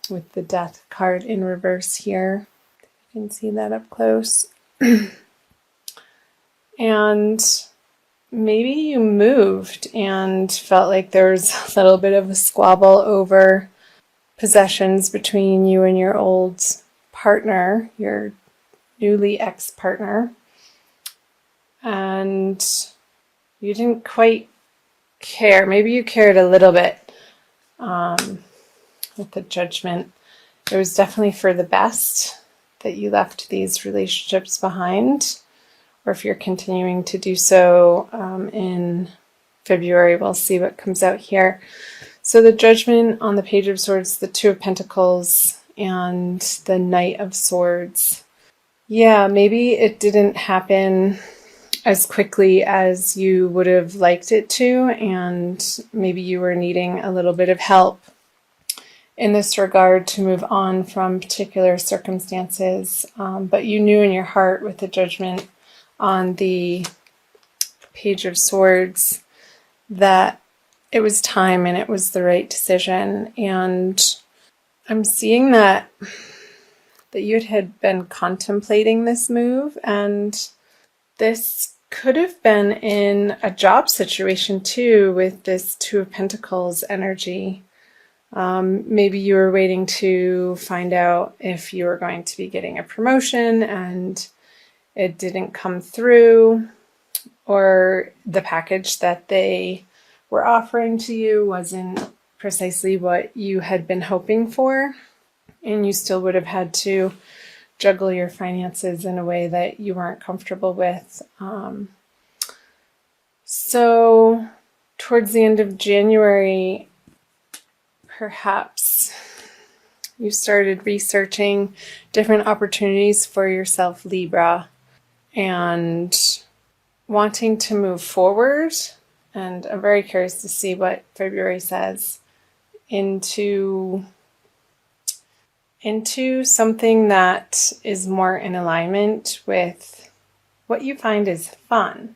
with the Death card in reverse here. You can see that up close. And maybe you moved and felt like there was a little bit of a squabble over possessions between you and your old partner, your newly ex-partner. And you didn't quite care. Maybe you cared a little bit with the Judgment. It was definitely for the best that you left these relationships behind. Or if you're continuing to do so in February, we'll see what comes out here. So the Judgment on the Page of Swords, the Two of Pentacles, and the Knight of Swords. Yeah, maybe it didn't happen as quickly as you would have liked it to, and maybe you were needing a little bit of help in this regard to move on from particular circumstances. But you knew in your heart with the Judgment on the Page of Swords that it was time and it was the right decision. And I'm seeing that you had been contemplating this move, and this could have been in a job situation too with this Two of Pentacles energy. Maybe you were waiting to find out if you were going to be getting a promotion and it didn't come through, or the package that they were offering to you wasn't precisely what you had been hoping for, and you still would have had to juggle your finances in a way that you weren't comfortable with. So towards the end of January, perhaps you started researching different opportunities for yourself, Libra, and wanting to move forward. And I'm very curious to see what February says into something that is more in alignment with what you find is fun.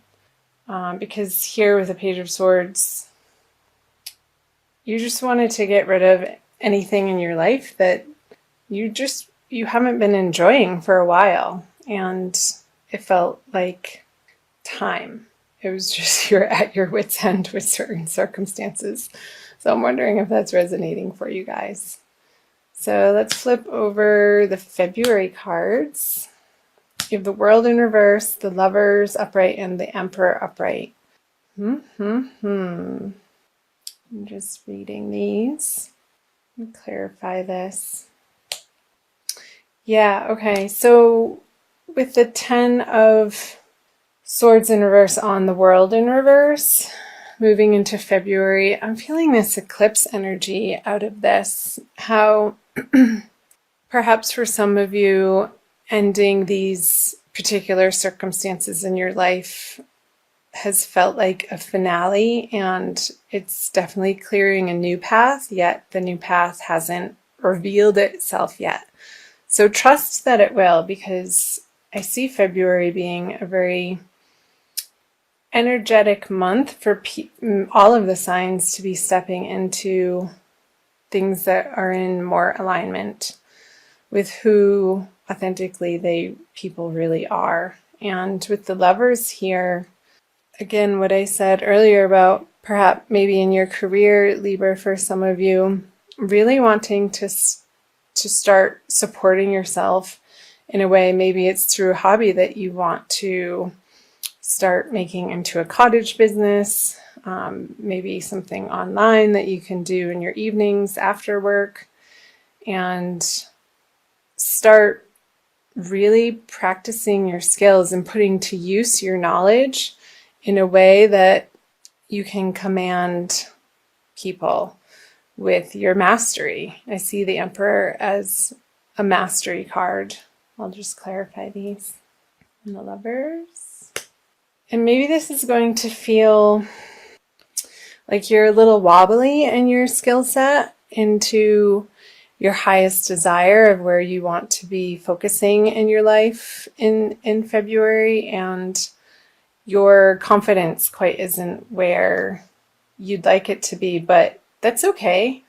Because here with the Page of Swords, you just wanted to get rid of anything in your life that you haven't been enjoying for a while. And it felt like time. It was just you're at your wit's end with certain circumstances. So I'm wondering if that's resonating for you guys. So let's flip over the February cards. You have the World in reverse, the Lovers upright, and the Emperor upright. I'm just reading these and clarify this. Yeah, okay. So with the Ten of Swords in reverse on the World in reverse, moving into February, I'm feeling this eclipse energy out of this. How perhaps for some of you, ending these particular circumstances in your life has felt like a finale, and it's definitely clearing a new path, yet the new path hasn't revealed itself yet. So trust that it will, because I see February being a very energetic month for all of the signs to be stepping into things that are in more alignment with who authentically people really are. And with the Lovers here, again, what I said earlier about perhaps maybe in your career, Libra, for some of you, really wanting to start supporting yourself in a way. Maybe it's through a hobby that you want to start making into a cottage business, maybe something online that you can do in your evenings after work, and start really practicing your skills and putting to use your knowledge in a way that you can command people with your mastery. I see the Emperor as a mastery card. I'll just clarify these. And the Lovers. And maybe this is going to feel like you're a little wobbly in your skill set into your highest desire of where you want to be focusing in your life in February, and your confidence quite isn't where you'd like it to be, but that's okay.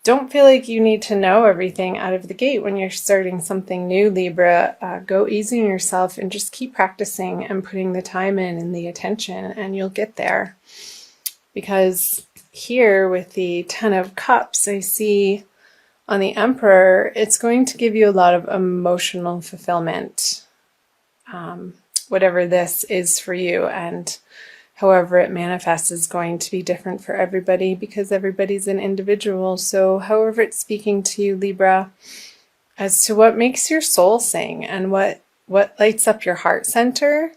don't feel like you need to know everything out of the gate when you're starting something new, Libra. Go easy on yourself and just keep practicing and putting the time in and the attention, and you'll get there. Because here with the Ten of Cups, I see on the Emperor, it's going to give you a lot of emotional fulfillment, whatever this is for you. And however it manifests is going to be different for everybody because everybody's an individual. So however it's speaking to you, Libra, as to what makes your soul sing and what lights up your heart center,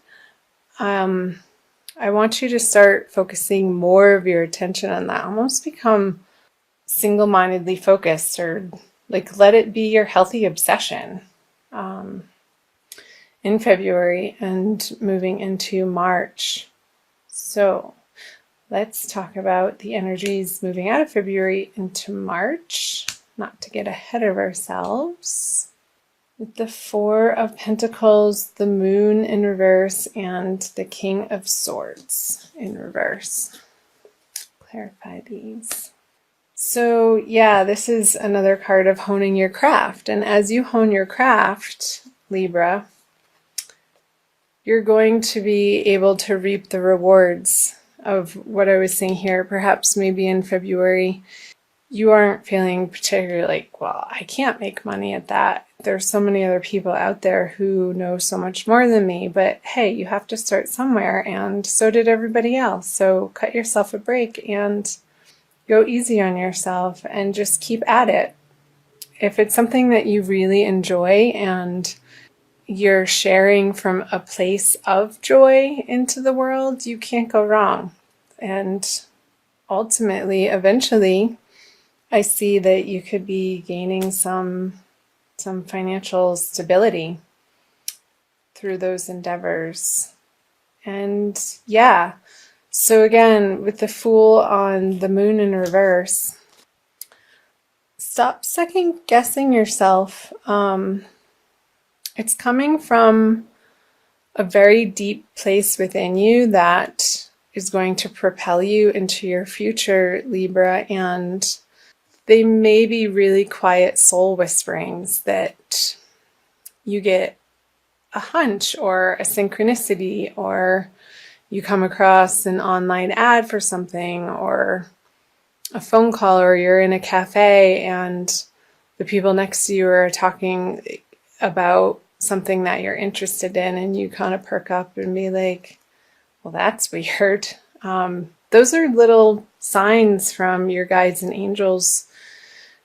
I want you to start focusing more of your attention on that. Almost become single-mindedly focused, or like let it be your healthy obsession in February and moving into March. So let's talk about the energies moving out of February into March, not to get ahead of ourselves. With the Four of Pentacles, the Moon in reverse, and the King of Swords in reverse. Clarify these. So yeah, this is another card of honing your craft. And as you hone your craft, Libra, you're going to be able to reap the rewards of what I was saying here. Perhaps maybe in February, you aren't feeling particularly like, well, I can't make money at that. There's so many other people out there who know so much more than me. But hey, you have to start somewhere, and so did everybody else. So cut yourself a break and go easy on yourself and just keep at it. If it's something that you really enjoy and you're sharing from a place of joy into the world, you can't go wrong. And ultimately, eventually, I see that you could be gaining some financial stability through those endeavors. And yeah, so again, with the Fool on the Moon in reverse, stop second guessing yourself. It's coming from a very deep place within you that is going to propel you into your future, Libra, and they may be really quiet soul whisperings that you get a hunch or a synchronicity, or you come across an online ad for something, or a phone call, or you're in a cafe and the people next to you are talking about something that you're interested in, and you kind of perk up and be like, well, that's weird. Those are little signs from your guides and angels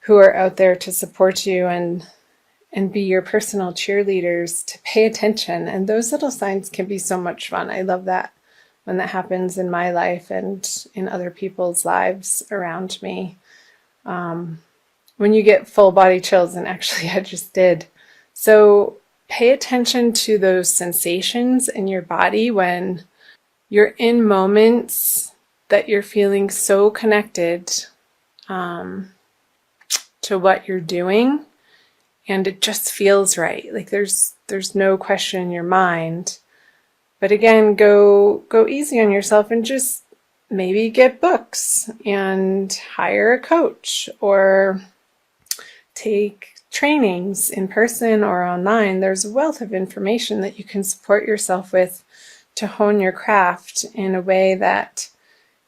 who are out there to support you and be your personal cheerleaders, to pay attention. And those little signs can be so much fun. I love that when that happens in my life and in other people's lives around me. When you get full body chills, and actually I just did. So pay attention to those sensations in your body when you're in moments that you're feeling so connected to what you're doing, and it just feels right. Like there's no question in your mind. But again, go easy on yourself and just maybe get books and hire a coach or take trainings in person or online. There's a wealth of information that you can support yourself with to hone your craft in a way that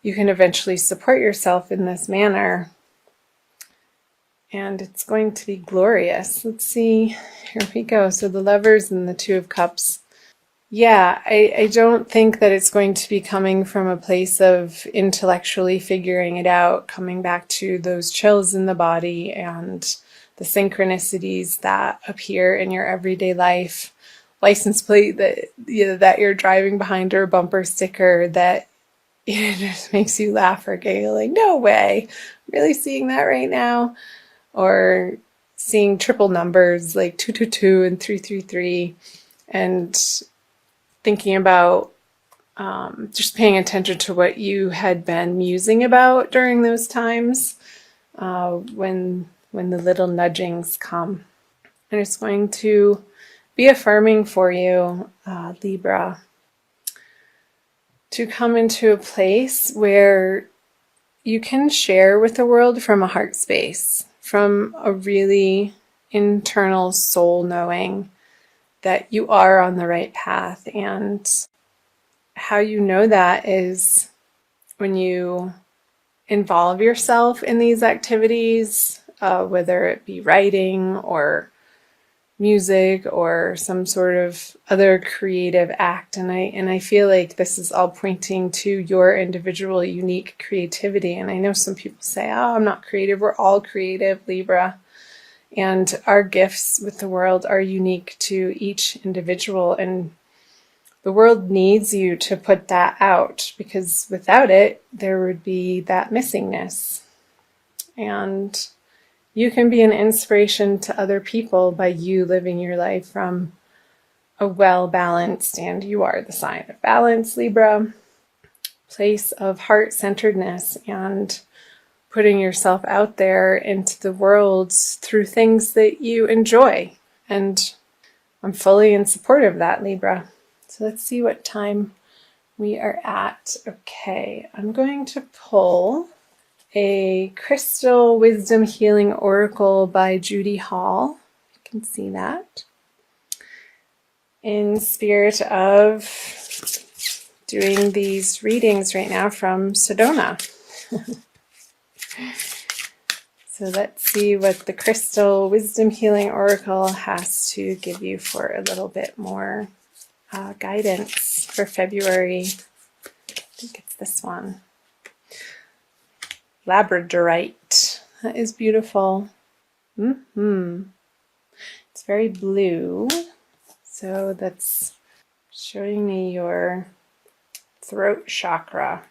you can eventually support yourself in this manner. And it's going to be glorious. Let's see, here we go. So the Lovers and the Two of Cups. Yeah, I don't think that it's going to be coming from a place of intellectually figuring it out, coming back to those chills in the body and the synchronicities that appear in your everyday life. License plate that you're driving behind, or a bumper sticker that just makes you laugh or giggle, like, no way, I'm really seeing that right now. Or seeing triple numbers like 222 and 333, and thinking about just paying attention to what you had been musing about during those times when the little nudgings come. And it's going to be affirming for you, Libra, to come into a place where you can share with the world from a heart space, from a really internal soul knowing that you are on the right path. And how you know that is when you involve yourself in these activities, whether it be writing or music or some sort of other creative act. And I feel like this is all pointing to your individual unique creativity. And I know some people say, oh, I'm not creative. We're all creative, Libra. And our gifts with the world are unique to each individual. And the world needs you to put that out, because without it, there would be that missingness. And you can be an inspiration to other people by you living your life from a well-balanced, and you are the sign of balance, Libra, place of heart-centeredness and putting yourself out there into the world through things that you enjoy. And I'm fully in support of that, Libra. So let's see what time we are at. Okay, I'm going to pull a Crystal Wisdom Healing Oracle by Judy Hall. You can see that. In spirit of doing these readings right now from Sedona. So let's see what the Crystal Wisdom Healing Oracle has to give you for a little bit more guidance for February. I think it's this one. Labradorite. That is beautiful. It's very blue. So that's showing me your throat chakra,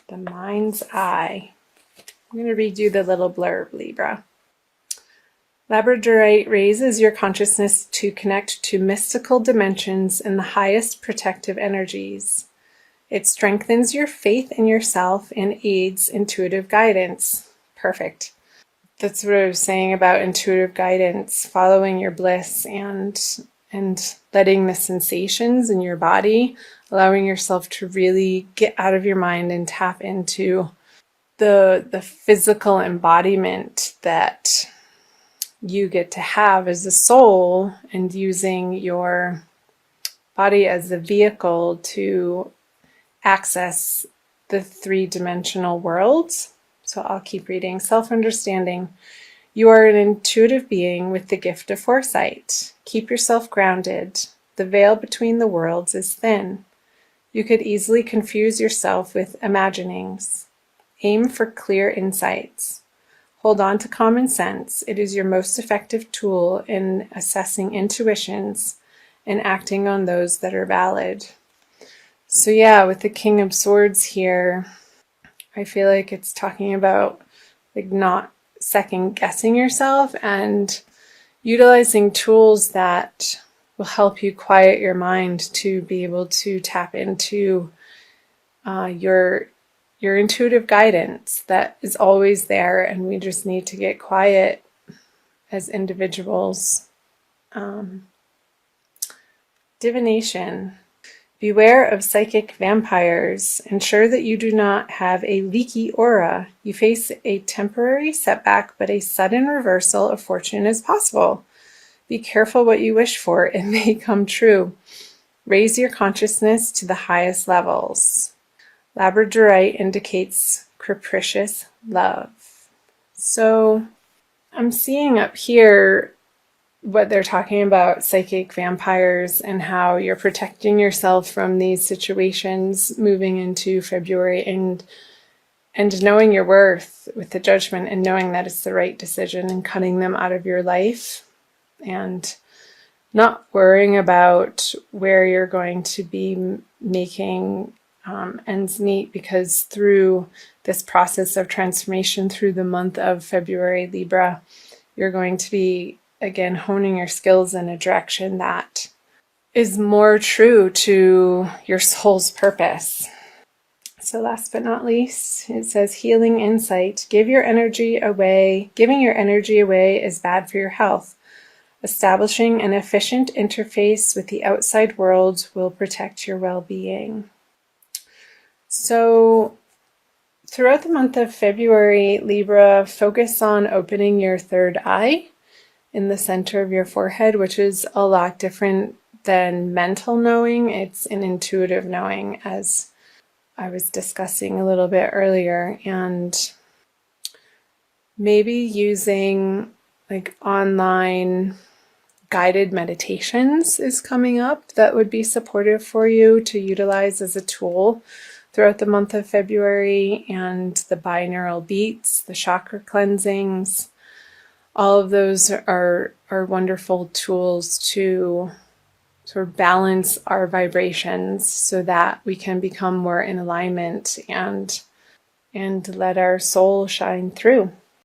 the mind's eye. I'm going to read you the little blurb, Libra. Labradorite raises your consciousness to connect to mystical dimensions and the highest protective energies. It strengthens your faith in yourself and aids intuitive guidance. Perfect. That's what I was saying about intuitive guidance, following your bliss and letting the sensations in your body, allowing yourself to really get out of your mind and tap into the physical embodiment that you get to have as a soul, and using your body as a vehicle to access the three-dimensional worlds. So I'll keep reading. Self-understanding. You are an intuitive being with the gift of foresight. Keep yourself grounded. The veil between the worlds is thin. You could easily confuse yourself with imaginings. Aim for clear insights. Hold on to common sense. It is your most effective tool in assessing intuitions and acting on those that are valid. So yeah, with the King of Swords here, I feel like it's talking about like not second guessing yourself and utilizing tools that will help you quiet your mind to be able to tap into your intuitive guidance that is always there, and we just need to get quiet as individuals. Divination. Beware of psychic vampires. Ensure that you do not have a leaky aura. You face a temporary setback, but a sudden reversal of fortune is possible. Be careful what you wish for. It may come true. Raise your consciousness to the highest levels. Labradorite indicates capricious love. So I'm seeing up here what they're talking about, psychic vampires, and how you're protecting yourself from these situations moving into February, and knowing your worth with the judgment and knowing that it's the right decision and cutting them out of your life and not worrying about where you're going to be making ends meet, because through this process of transformation through the month of February, Libra, you're going to be again honing your skills in a direction that is more true to your soul's purpose. So last but not least, it says healing insight. Giving your energy away is bad for your health. Establishing an efficient interface with the outside world will protect your well-being. So throughout the month of February, Libra, focus on opening your third eye in the center of your forehead, which is a lot different than mental knowing. It's an intuitive knowing, as I was discussing a little bit earlier. And maybe using like online guided meditations is coming up that would be supportive for you to utilize as a tool throughout the month of February, and the binaural beats, the chakra cleansings. All of those are wonderful tools to sort of balance our vibrations so that we can become more in alignment and let our soul shine through.